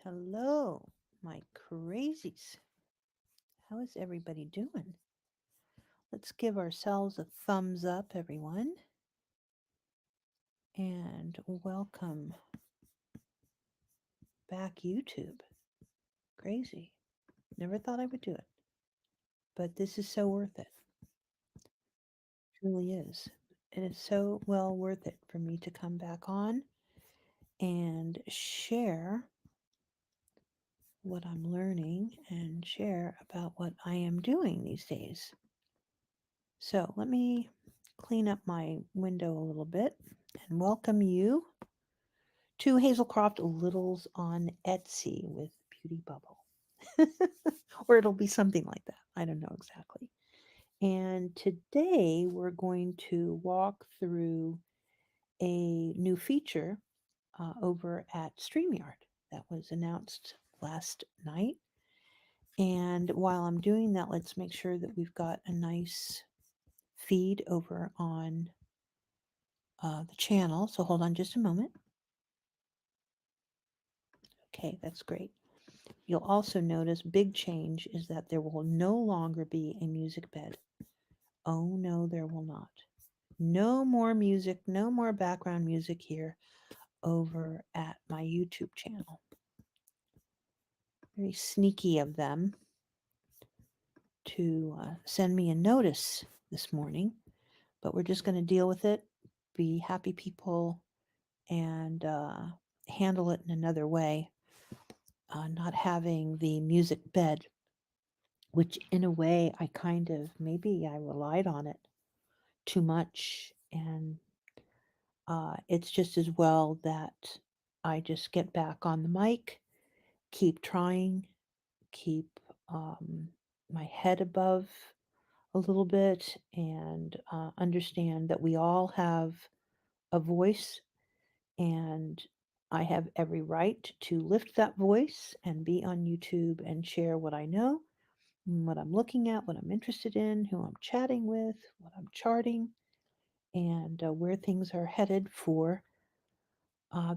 Hello, my crazies. How is everybody doing? Let's give ourselves a thumbs up, everyone, and welcome back, YouTube. Crazy. Never thought I would do it, but this is so worth it. It really is. It is so well worth it for me to come back on and share what I'm learning and share about what I am doing these days. So let me clean up my window a little bit and welcome you to Hazelcroft Littles on Etsy with Beauty Bubble. Or it'll be something like that. I don't know exactly. And today we're going to walk through a new feature over at StreamYard that was announced last night. And while I'm doing that, let's make sure that we've got a nice feed over on the channel. So hold on just a moment. Okay, that's great. You'll also notice big change is that there will no longer be a music bed. Oh no, there will not. No more music, no more background music here over at my YouTube channel. Very sneaky of them to send me a notice this morning, but we're just going to deal with it, be happy people, and handle it in another way. Not having the music bed, which in a way I kind of maybe I relied on it too much. And it's just as well that I just get back on the mic, keep trying, keep um, my head above a little bit, and understand that we all have a voice, and I have every right to lift that voice and be on YouTube and share what I know, what I'm looking at, what I'm interested in, who I'm chatting with, what I'm charting, and where things are headed for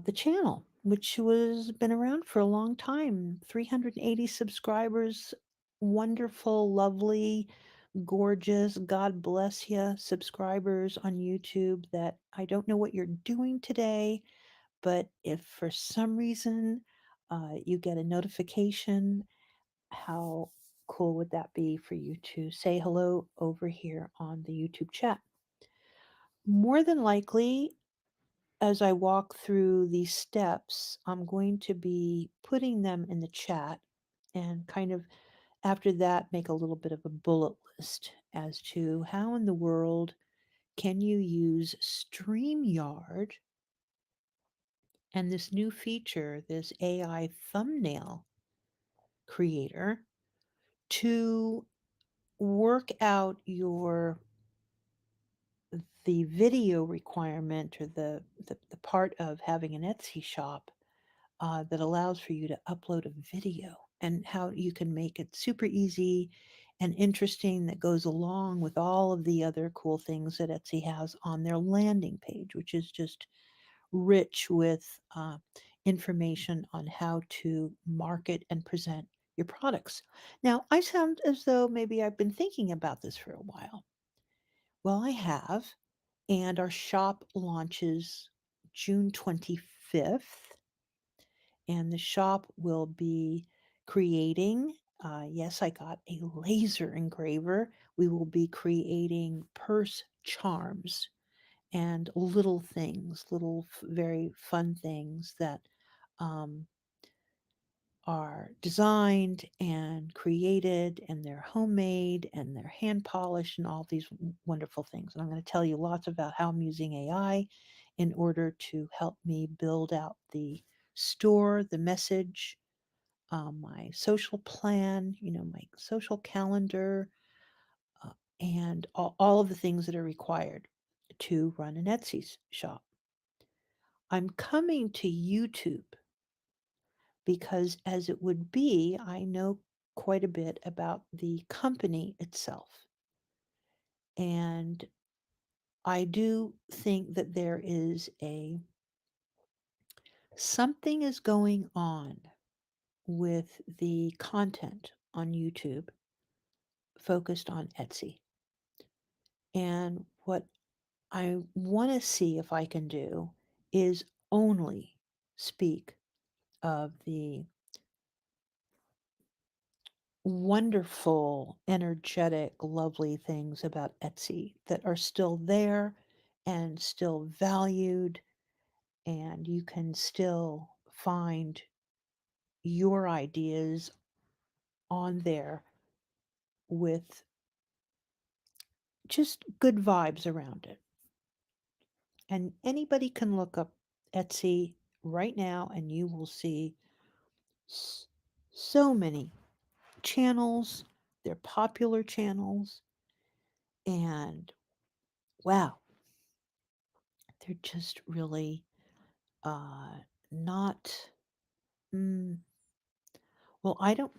the channel, which was been around for a long time. 380 subscribers, wonderful, lovely, gorgeous, God bless you subscribers on YouTube that I don't know what you're doing today, but if for some reason you get a notification, how cool would that be for you to say hello over here on the YouTube chat? More than likely, as I walk through these steps, I'm going to be putting them in the chat and kind of after that make a little bit of a bullet list as to how in the world can you use StreamYard and this new feature, this AI thumbnail creator, to work out the video requirement or the part of having an Etsy shop that allows for you to upload a video and how you can make it super easy and interesting that goes along with all of the other cool things that Etsy has on their landing page, which is just rich with information on how to market and present your products. Now, I sound as though maybe I've been thinking about this for a while. Well, I have, and our shop launches June 25th, and the shop will be creating. Yes, I got a laser engraver. We will be creating purse charms and little things, little very fun things that um, are designed and created, and they're homemade and they're hand polished and all these wonderful things. And I'm going to tell you lots about how I'm using AI in order to help me build out the store, the message, my social plan, my social calendar, uh, and all of the things that are required to run an Etsy shop. I'm coming to YouTube because, as it would be, I know quite a bit about the company itself. And I do think that there is something is going on with the content on YouTube focused on Etsy. And what I want to see if I can do is only speak of the wonderful, energetic, lovely things about Etsy that are still there and still valued, and you can still find your ideas on there with just good vibes around it. And anybody can look up Etsy right now and you will see s- so many channels. They're popular channels. And wow, they're just really uh, not. Mm, well, I don't.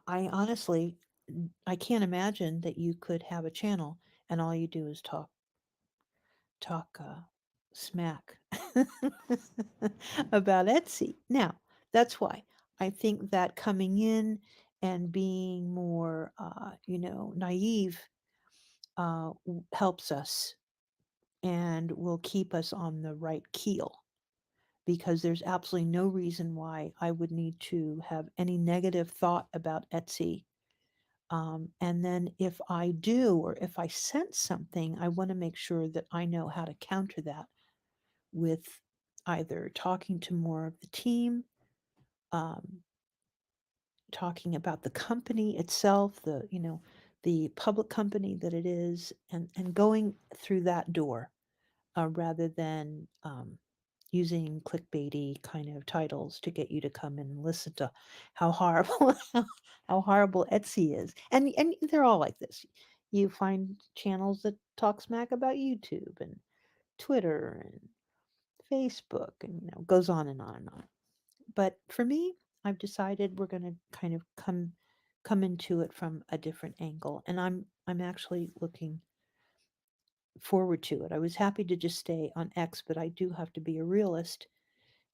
I honestly, I can't imagine that you could have a channel and all you do is talk smack about Etsy. Now, that's why I think that coming in and being more, naive helps us and will keep us on the right keel because there's absolutely no reason why I would need to have any negative thought about Etsy. And then if I do, or if I sense something, I want to make sure that I know how to counter that with either talking to more of the team, um, talking about the company itself, the public company that it is, and going through that door rather than using clickbaity kind of titles to get you to come and listen to how horrible how horrible Etsy is. And they're all like this. You find channels that talk smack about YouTube and Twitter and Facebook and goes on and on and on. But for me, I've decided we're going to kind of come into it from a different angle and I'm actually looking forward to it. I was happy to just stay on X, but I do have to be a realist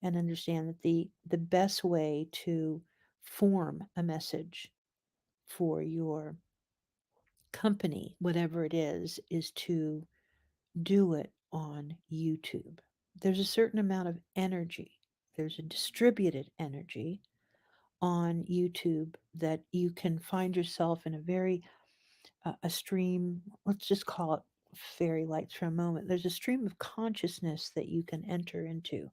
and understand that the best way to form a message for your company, whatever it is to do it on YouTube. There's a certain amount of energy. There's a distributed energy on YouTube that you can find yourself in a very a stream, let's just call it fairy lights for a moment. There's a stream of consciousness that you can enter into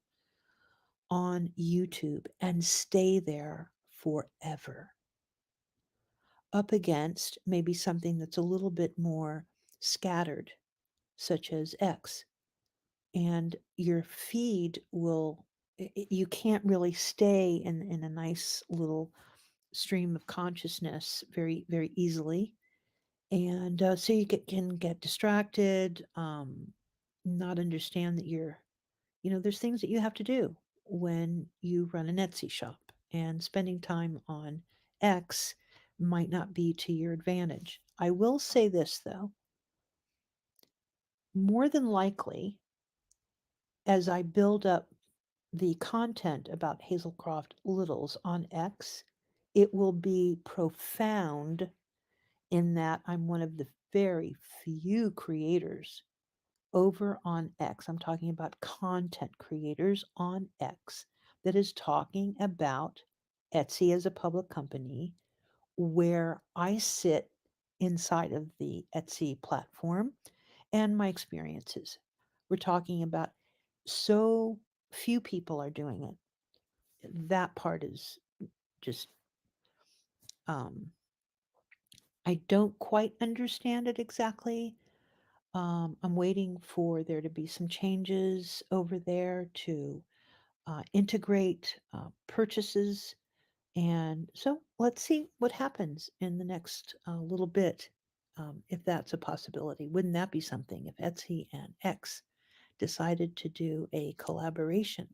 on YouTube and stay there forever, up against maybe something that's a little bit more scattered, such as X. And your feed will, you can't really stay in a nice little stream of consciousness very, very easily. And so can get distracted, not understand that there's things that you have to do when you run an Etsy shop, and spending time on X might not be to your advantage. I will say this though, more than likely, as I build up the content about Hazelcroft Littles on X, it will be profound in that I'm one of the very few creators over on X. I'm talking about content creators on X that is talking about Etsy as a public company where I sit inside of the Etsy platform and my experiences. We're talking about so few people are doing it. That part is just, um, I don't quite understand it exactly. I'm waiting for there to be some changes over there to integrate purchases. And so let's see what happens in the next little bit, if that's a possibility. Wouldn't that be something if Etsy and X decided to do a collaboration?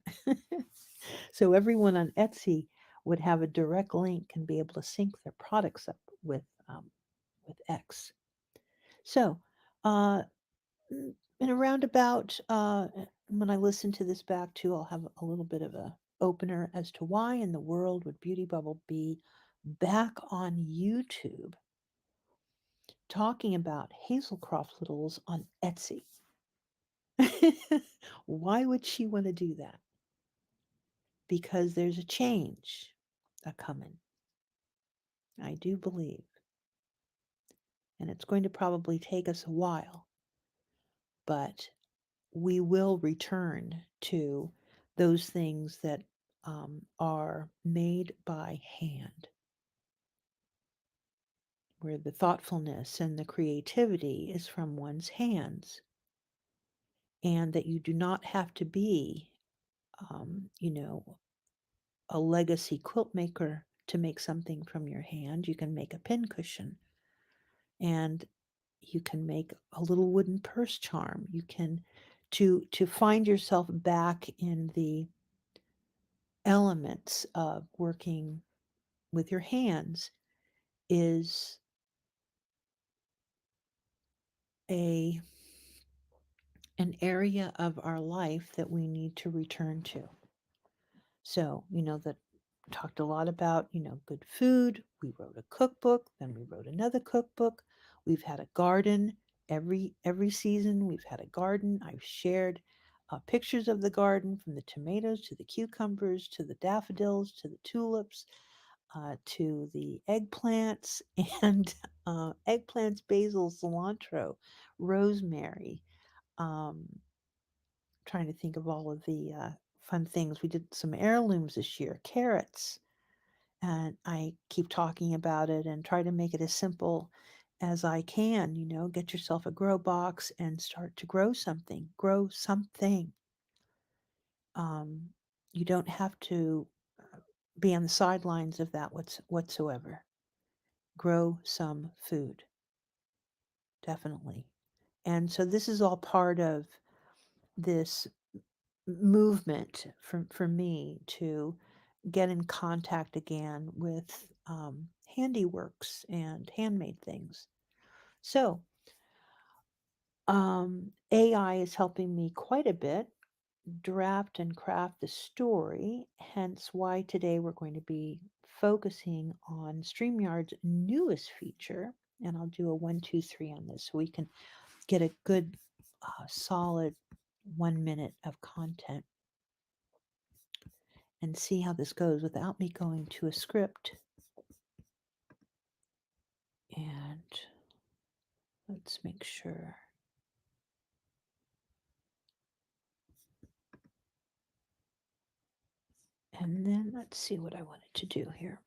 So everyone on Etsy would have a direct link and be able to sync their products up with X. So, uh, in a roundabout, when I listen to this back too, I'll have a little bit of opener as to why in the world would Beauty Bubble be back on YouTube talking about Hazelcroft littles on Etsy. Why would she want to do that? Because there's a change a coming. I do believe. And it's going to probably take us a while, but we will return to those things that are made by hand, where the thoughtfulness and the creativity is from one's hands, and that you do not have to be, you know, a legacy quilt maker to make something from your hand. You can make a pincushion, and you can make a little wooden purse charm. You can to find yourself back in the elements of working with your hands is a an area of our life that we need to return to. So, that talked a lot about, good food. We wrote a cookbook, then we wrote another cookbook. We've had a garden every season. We've had a garden. I've shared pictures of the garden, from the tomatoes to the cucumbers to the daffodils to the tulips to the eggplants and eggplants, basil, cilantro, rosemary. Um, Trying to think of all of the fun things. We did some heirlooms this year, carrots, and I keep talking about it and try to make it as simple as I can. Get yourself a grow box and start to grow something. Grow something. Um, you don't have to be on the sidelines of that whatsoever. Grow some food, definitely. And so this is all part of this movement for me to get in contact again with handiworks and handmade things. So AI is helping me quite a bit draft and craft the story, hence why today we're going to be focusing on StreamYard's newest feature. And I'll do a 1, 2, 3 on this so we can get a good, solid 1 minute of content and see how this goes without me going to a script. And let's make sure. And then let's see what I wanted to do here.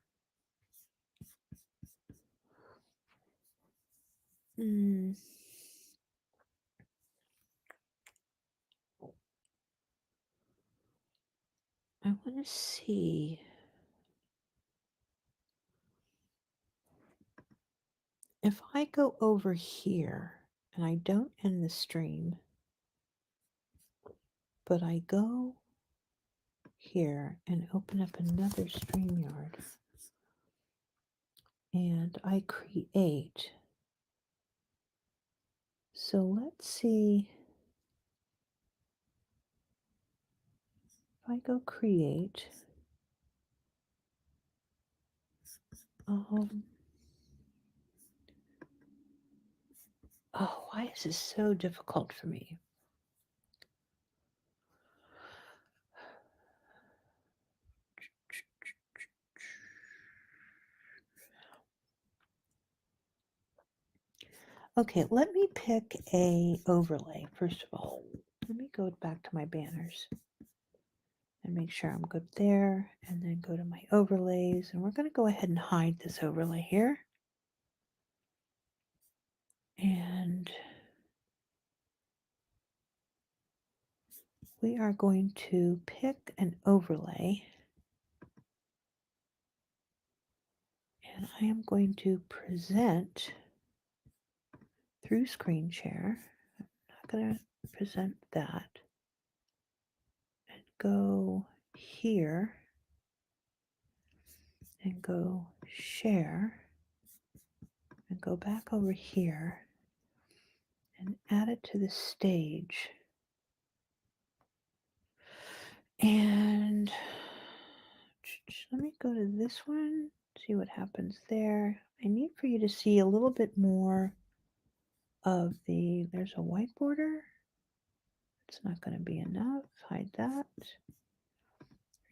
I want to see if I go over here and I don't end the stream, but I go here and open up another StreamYard and I create. So let's see if I go create. Oh, why is this so difficult for me? Okay, let me pick a overlay. First of all, let me go back to my banners and make sure I'm good there, and then go to my overlays, and we're going to go ahead and hide this overlay here. And we are going to pick an overlay, and I am going to present through screen share. I'm not going to present that, and go here and go share and go back over here and add it to the stage. And Let me go to this one, see what happens there. I need for you to see a little bit more of there's a white border. It's not going to be enough. Hide that.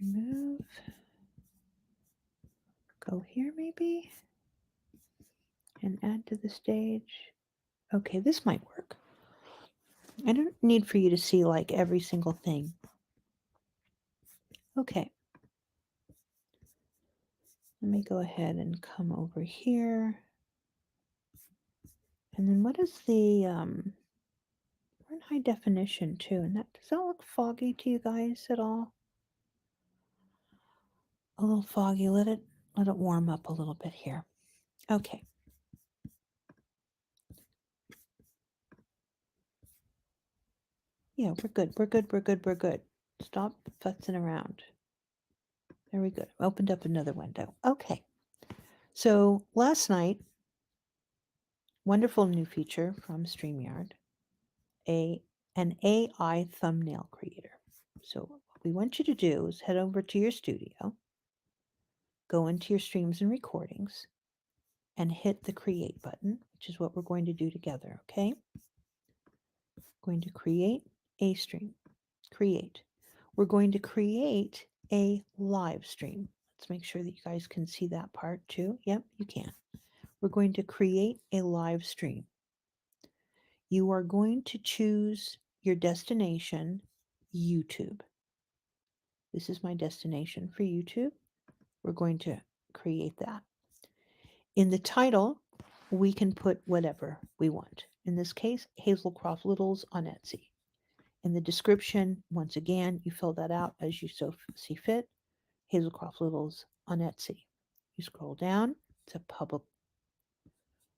Remove. Go here maybe. And add to the stage. Okay, this might work. I don't need for you to see like every single thing. Okay. Let me go ahead and come over here. And then what is we're in high definition too. And does that look foggy to you guys at all? A little foggy. Let it warm up a little bit here. Okay. Yeah, we're good. We're good. We're good. We're good. Stop futzing around. There we go. Opened up another window. Okay. So last night, wonderful new feature from StreamYard, an AI thumbnail creator. So what we want you to do is head over to your studio, go into your streams and recordings, and hit the create button, which is what we're going to do together, okay? Going to create a stream. Create. We're going to create a live stream. Let's make sure that you guys can see that part too. Yep, you can. We're going to create a live stream. You are going to choose your destination, YouTube. This is my destination for YouTube. We're going to create that. In the title, we can put whatever we want. In this case, Hazelcroft Littles on Etsy. In the description, once again, you fill that out as you so see fit. Hazelcroft Littles on Etsy. You scroll down. It's a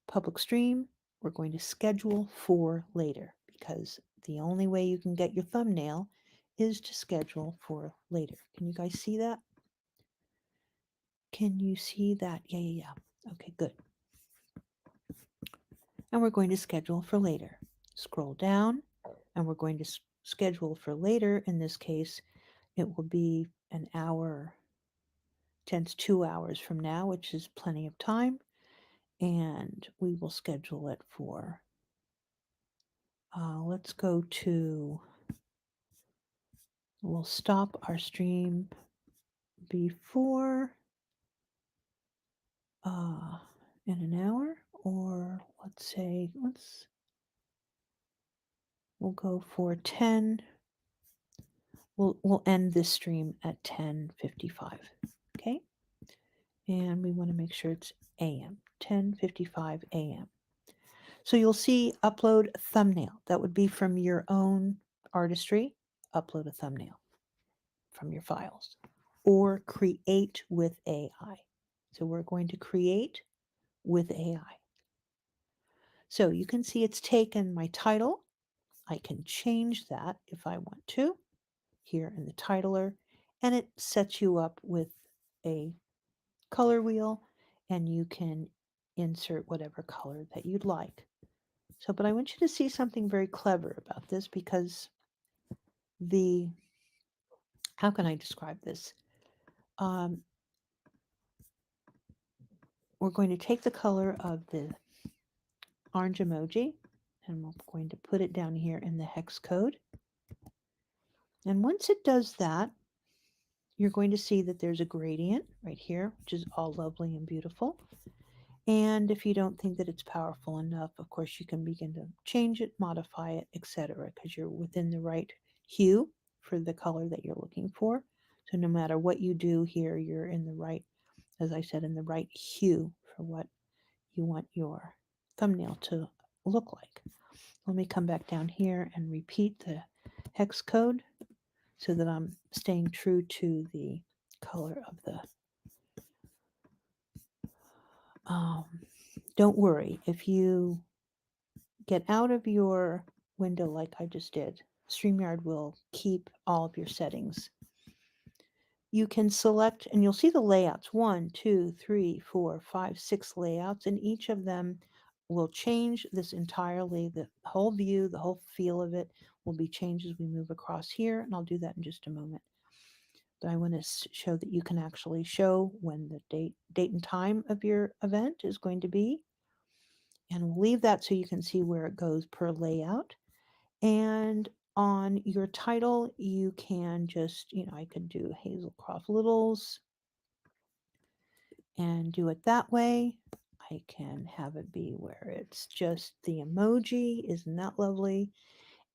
public stream. We're going to schedule for later because the only way you can get your thumbnail is to schedule for later. Can you guys see that? Can you see that? Yeah. Okay, good. And we're going to schedule for later. Scroll down, and we're going to schedule for later. In this case, it will be an hour, 10 to 2 hours from now, which is plenty of time. And we will schedule it for, let's go to, we'll stop our stream before in an hour, or let's say, we'll go for 10. We'll end this stream at 10:55. Okay? And we want to make sure it's AM, 10:55 AM. So you'll see upload thumbnail. That would be from your own artistry. Upload a thumbnail from your files. Or create with AI. So we're going to create with AI. So you can see it's taken my title. I can change that if I want to here in the titler, and it sets you up with a color wheel, and you can insert whatever color that you'd like. So, but I want you to see something very clever about this because how can I describe this? We're going to take the color of the orange emoji, and we're going to put it down here in the hex code. And once it does that, you're going to see that there's a gradient right here, which is all lovely and beautiful. And if you don't think that it's powerful enough, of course, you can begin to change it, modify it, etc., because you're within the right hue for the color that you're looking for. So no matter what you do here, you're in the right, as I said, in the right hue for what you want your thumbnail to look like. Let me come back down here and repeat the hex code so that I'm staying true to the color of the don't worry if you get out of your window like I just did. StreamYard will keep all of your settings. You can select, and you'll see the layouts, 1, 2, 3, 4, 5, 6 layouts, and each of them will change this entirely. The whole view, the whole feel of it will be changed as we move across here, and I'll do that in just a moment. I want to show that you can actually show when the date and time of your event is going to be. And we'll leave that so you can see where it goes per layout. And on your title, you can just, I could do Hazelcroft Littles and do it that way. I can have it be where it's just the emoji. Isn't that lovely?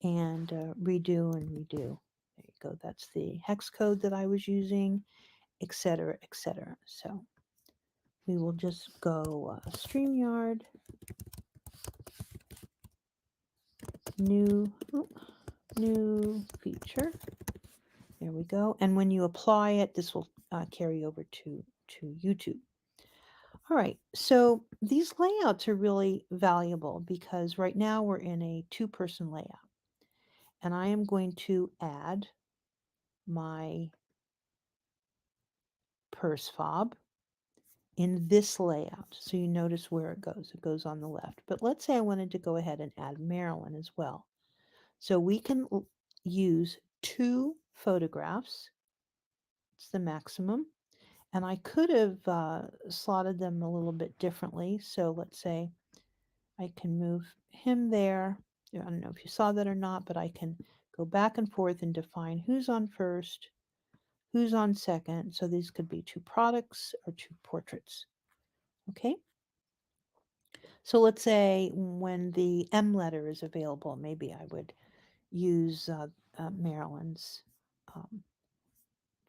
And redo and redo. There you go. That's the hex code that I was using, etc., etc. So we will just go StreamYard, new feature. There we go. And when you apply it, this will carry over to YouTube. All right, so these layouts are really valuable because right now we're in a two-person layout. And I am going to add my purse fob in this layout. So you notice where it goes. It goes on the left. But let's say I wanted to go ahead and add Marilyn as well. So we can use 2 photographs. It's the maximum. And I could have slotted them a little bit differently. So let's say I can move him there. I don't know if you saw that or not, but I can go back and forth and define who's on first, who's on second. So these could be 2 products or 2 portraits. Okay. So let's say when the M letter is available, maybe I would use Marilyn's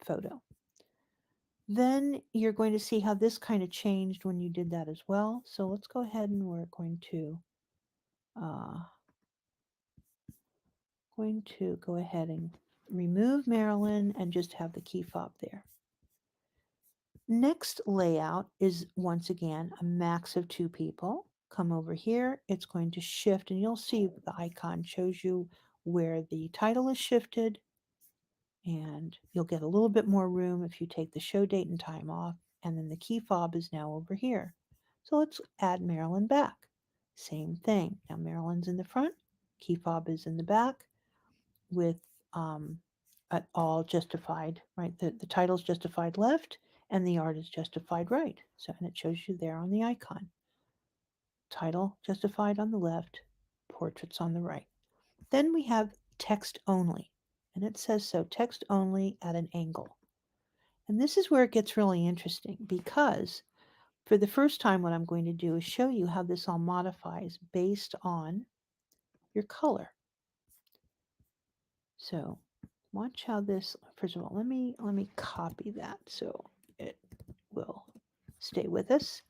photo. Then you're going to see how this kind of changed when you did that as well. So let's go ahead and we're going to go ahead and remove Marilyn and just have the key fob there. Next layout is once again a max of 2 people. Come over here, it's going to shift and you'll see the icon shows you where the title is shifted, and you'll get a little bit more room if you take the show date and time off, and then the key fob is now over here. So let's add Marilyn back. Same thing. Now Marilyn's in the front, key fob is in the back with all justified, right? The title's justified left and the art is justified right. So, and it shows you there on the icon. Title justified on the left, portraits on the right. Then we have text only, and it says so, text only at an angle. And this is where it gets really interesting because for the first time, what I'm going to do is show you how this all modifies based on your color. So watch how this, first of all, let me copy that so it will stay with us.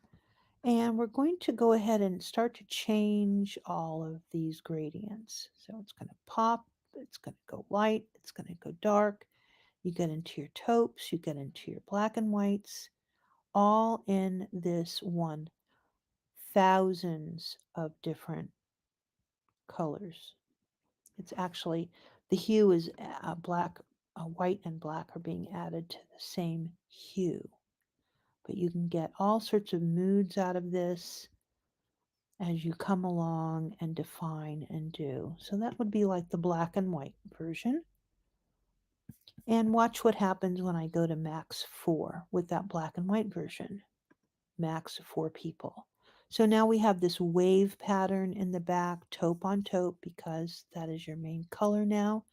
And we're going to go ahead and start to change all of these gradients. So it's going to pop, it's going to go light, it's going to go dark. You get into your taupes, you get into your black and whites, all in this one. Thousands of different colors. It's actually, the hue is black, white and black are being added to the same hue. But you can get all sorts of moods out of this as you come along and define and do. So that would be like the black and white version. And watch what happens when I go to max 4 with that black and white version. Max 4 people. So now we have this wave pattern in the back, taupe on taupe, because that is your main color now.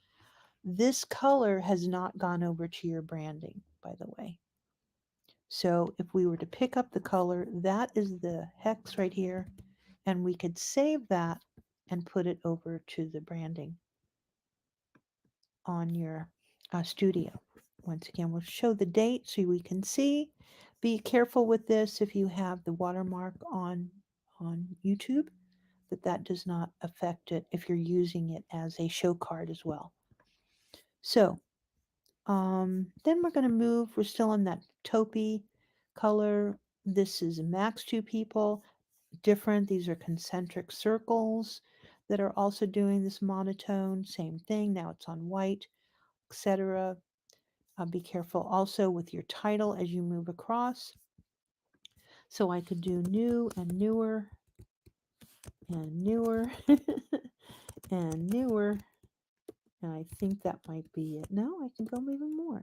This color has not gone over to your branding, by the way. So if we were to pick up the color, that is the hex right here, and we could save that and put it over to the branding on your studio. Once again, we'll show the date so we can see. Be careful with this if you have the watermark on YouTube, that does not affect it if you're using it as a show card as well. So then we're going to move. We're still in that taupey color. This is max 2 people. Different. These are concentric circles that are also doing this monotone. Same thing. Now it's on white, etc. Be careful also with your title as you move across. So I could do new and newer and newer and newer. And I think that might be it. No, I can go even more.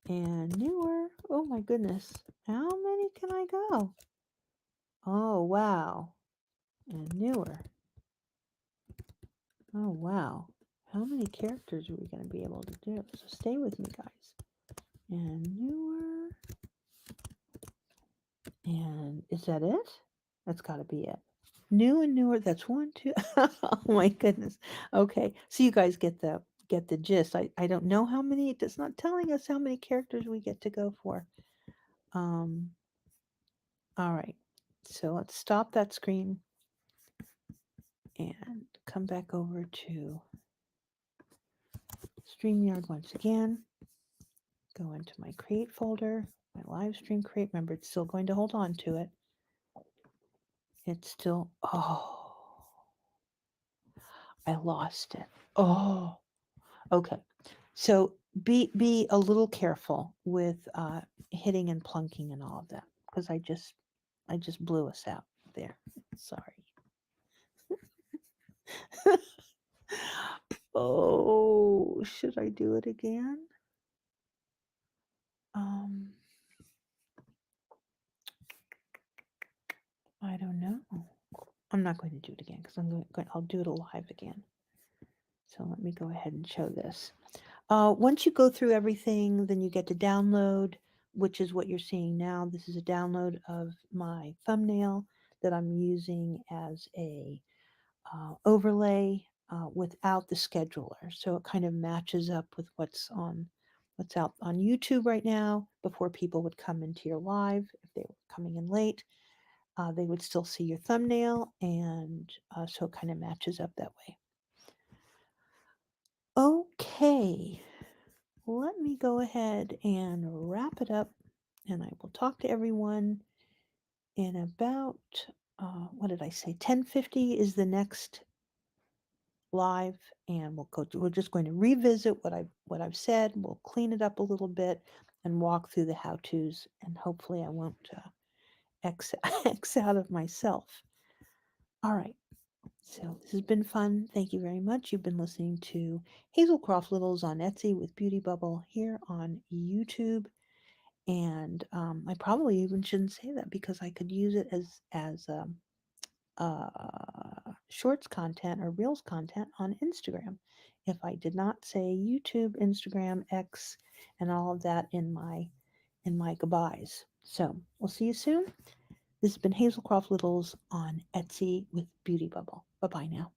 and newer. Oh my goodness. How many can I go? Oh wow. And newer. Oh wow. How many characters are we going to be able to do? So stay with me, guys. And newer. And is that it? That's got to be it. New and newer. That's one, two. Oh my goodness. Okay. So you guys get the gist. I don't know how many. It's not telling us how many characters we get to go for. Um. All right. So let's stop that screen and come back over to StreamYard once again. Go into my create folder, my live stream create. Remember, it's still going to hold on to it. It's still, oh, I lost it. Oh, okay. So be a little careful with hitting and plunking and all of that because I just blew us out there. Sorry. Oh, should I do it again? Um, I don't know. I'm not going to do it again because I'll do it live again. So let me go ahead and show this. Once you go through everything, then you get to download, which is what you're seeing now. This is a download of my thumbnail that I'm using as a overlay without the scheduler. So it kind of matches up with what's out on YouTube right now. Before people would come into your live, if they were coming in late, they would still see your thumbnail, and so it kind of matches up that way. Okay, let me go ahead and wrap it up, and I will talk to everyone in about what did I say? 10:50 is the next live, and we're just going to revisit what I've said. We'll clean it up a little bit and walk through the how-tos, and hopefully I won't X, X out of myself. All right. So this has been fun. Thank you very much. You've been listening to Hazelcroft Littles on Etsy with Beauty Bubble here on YouTube. And I probably even shouldn't say that because I could use it as shorts content or reels content on Instagram if I did not say YouTube, Instagram, X, and all of that in my goodbyes. So we'll see you soon. This has been Hazelcroft Littles on Etsy with Beauty Bubble. Bye bye now.